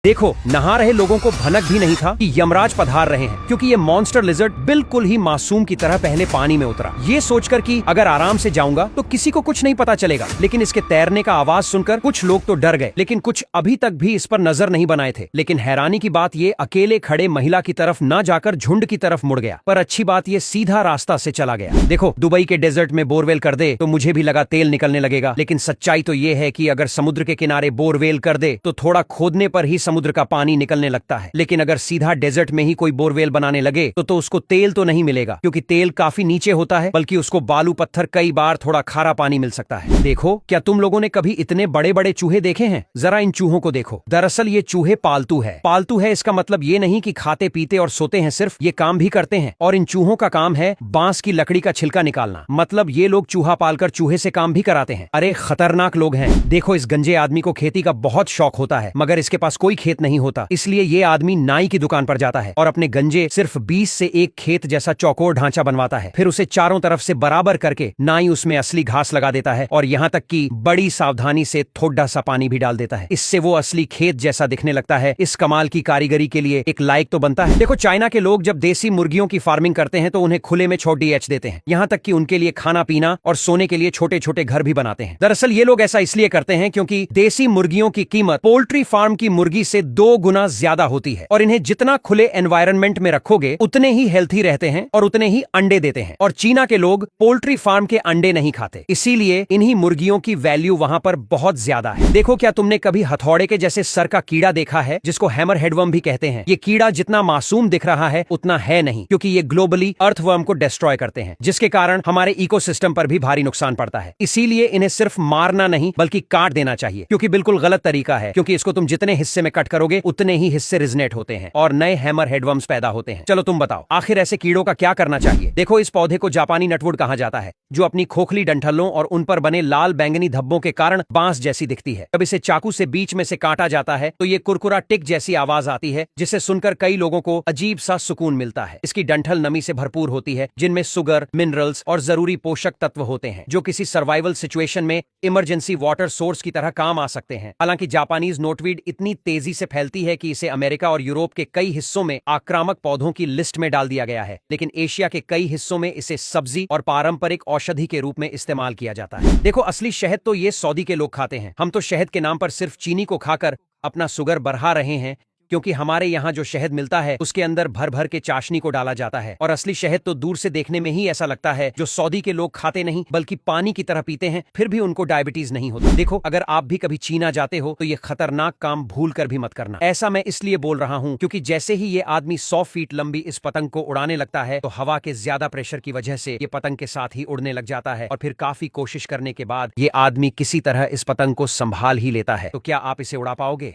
देखो, नहा रहे लोगों को भनक भी नहीं था कि यमराज पधार रहे हैं, क्योंकि ये मॉन्स्टर लिजर्ड बिल्कुल ही मासूम की तरह पहले पानी में उतरा, ये सोचकर कि अगर आराम से जाऊंगा तो किसी को कुछ नहीं पता चलेगा। लेकिन इसके तैरने का आवाज सुनकर कुछ लोग तो डर गए, लेकिन कुछ अभी तक भी इस पर नजर नहीं बनाए थे। लेकिन हैरानी की बात ये अकेले खड़े महिला की तरफ न जाकर झुंड की तरफ मुड़ गया। पर अच्छी बात ये सीधा रास्ता से चला गया। देखो, दुबई के डेजर्ट में बोरवेल कर दे तो मुझे भी लगा तेल निकलने लगेगा, लेकिन सच्चाई तो ये है कि अगर समुद्र के किनारे बोरवेल कर दे तो थोड़ा खोदने पर ही समुद्र का पानी निकलने लगता है। लेकिन अगर सीधा डेजर्ट में ही कोई बोरवेल बनाने लगे तो उसको तेल तो नहीं मिलेगा, क्योंकि तेल काफी नीचे होता है, बल्कि उसको बालू पत्थर कई बार थोड़ा खारा पानी मिल सकता है। देखो, क्या तुम लोगों ने कभी इतने बड़े बड़े चूहे देखे हैं? जरा इन चूहों को देखो। दरअसल ये चूहे पालतू है। पालतू है इसका मतलब ये नहीं कि खाते पीते और सोते हैं, सिर्फ ये काम भी करते हैं। और इन चूहों का काम है बांस की लकड़ी का छिलका निकालना। मतलब ये लोग चूहा पालकर चूहे से काम भी कराते हैं। अरे खतरनाक लोग हैं। देखो, इस गंजे आदमी को खेती का बहुत शौक होता है, मगर इसके पास कोई खेत नहीं होता, इसलिए ये आदमी नाई की दुकान पर जाता है और अपने गंजे सिर्फ 20 से एक खेत जैसा चौकोर ढांचा बनवाता है। फिर उसे चारों तरफ से बराबर करके नाई उसमें असली घास लगा देता है, और यहाँ तक कि बड़ी सावधानी से थोड़ा सा पानी भी डाल देता है। इससे वो असली खेत जैसा दिखने लगता है। इस कमाल की कारीगरी के लिए एक लायक तो बनता है। देखो, चाइना के लोग जब देसी मुर्गियों की फार्मिंग करते हैं तो उन्हें खुले में छोटी एच देते हैं, यहाँ तक कि उनके लिए खाना पीना और सोने के लिए छोटे छोटे घर भी बनाते हैं। दरअसल ये लोग ऐसा इसलिए करते हैं क्योंकि देसी मुर्गियों की कीमत पोल्ट्री फार्म की मुर्गी से 2 गुना ज्यादा होती है, और इन्हें जितना खुले एनवायरनमेंट में रखोगे उतने ही हेल्थी रहते हैं और उतने ही अंडे देते हैं। और चीना के लोग पोल्ट्री फार्म के अंडे नहीं खाते, इसीलिए इन्हीं मुर्गियों की वैल्यू वहां पर बहुत ज्यादा है। देखो, क्या तुमने कभी हथौड़े के जैसे सर का कीड़ा देखा है, जिसको हैमर हेडवर्म भी कहते हैं? ये कीड़ा जितना मासूम दिख रहा है उतना है नहीं, क्योंकि ये ग्लोबली अर्थवर्म को डिस्ट्रॉय करते हैं, जिसके कारण हमारे इकोसिस्टम पर भी भारी नुकसान पड़ता है। इसीलिए इन्हें सिर्फ मारना नहीं बल्कि काट देना चाहिए, क्योंकि बिल्कुल गलत तरीका है, क्योंकि इसको तुम जितने हिस्से में कट करोगे उतने ही हिस्से रिजनेट होते हैं और नए हैमर हेडवर्म्स पैदा होते हैं। चलो तुम बताओ, आखिर ऐसे कीड़ों का क्या करना चाहिए? देखो, इस पौधे को जापानी नटवुड कहा जाता है, जो अपनी खोखली डंठलों और उन पर बने लाल बैंगनी धब्बों के कारण बांस जैसी दिखती है। जब इसे चाकू से बीच में से काटा जाता है तो ये कुरकुरा टिक जैसी आवाज आती है, जिसे सुनकर कई लोगों को अजीब सा सुकून मिलता है। इसकी डंठल नमी से भरपूर होती है, जिनमें सुगर, मिनरल्स और जरूरी पोषक तत्व होते हैं, जो किसी सर्वाइवल सिचुएशन में इमरजेंसी वाटर सोर्स की तरह काम आ सकते हैं। हालांकि जापानीज नोटवीड इतनी तेजी से फैलती है कि इसे अमेरिका और यूरोप के कई हिस्सों में आक्रामक पौधों की लिस्ट में डाल दिया गया है, लेकिन एशिया के कई हिस्सों में इसे सब्जी और पारंपरिक औषधि के रूप में इस्तेमाल किया जाता है। देखो, असली शहद तो ये सऊदी के लोग खाते हैं। हम तो शहद के नाम पर सिर्फ चीनी को खाकर अपना शुगर बढ़ा रहे हैं, क्योंकि हमारे यहाँ जो शहद मिलता है उसके अंदर भर भर के चाशनी को डाला जाता है, और असली शहद तो दूर से देखने में ही ऐसा लगता है, जो सऊदी के लोग खाते नहीं बल्कि पानी की तरह पीते हैं, फिर भी उनको डायबिटीज नहीं होता। देखो, अगर आप भी कभी चीना जाते हो तो ये खतरनाक काम भूल कर भी मत करना। ऐसा मैं इसलिए बोल रहा हूँ क्योंकि जैसे ही ये आदमी 100 फीट लंबी इस पतंग को उड़ाने लगता है तो हवा के ज्यादा प्रेशर की वजह से ये पतंग के साथ ही उड़ने लग जाता है, और फिर काफी कोशिश करने के बाद ये आदमी किसी तरह इस पतंग को संभाल ही लेता है। तो क्या आप इसे उड़ा पाओगे?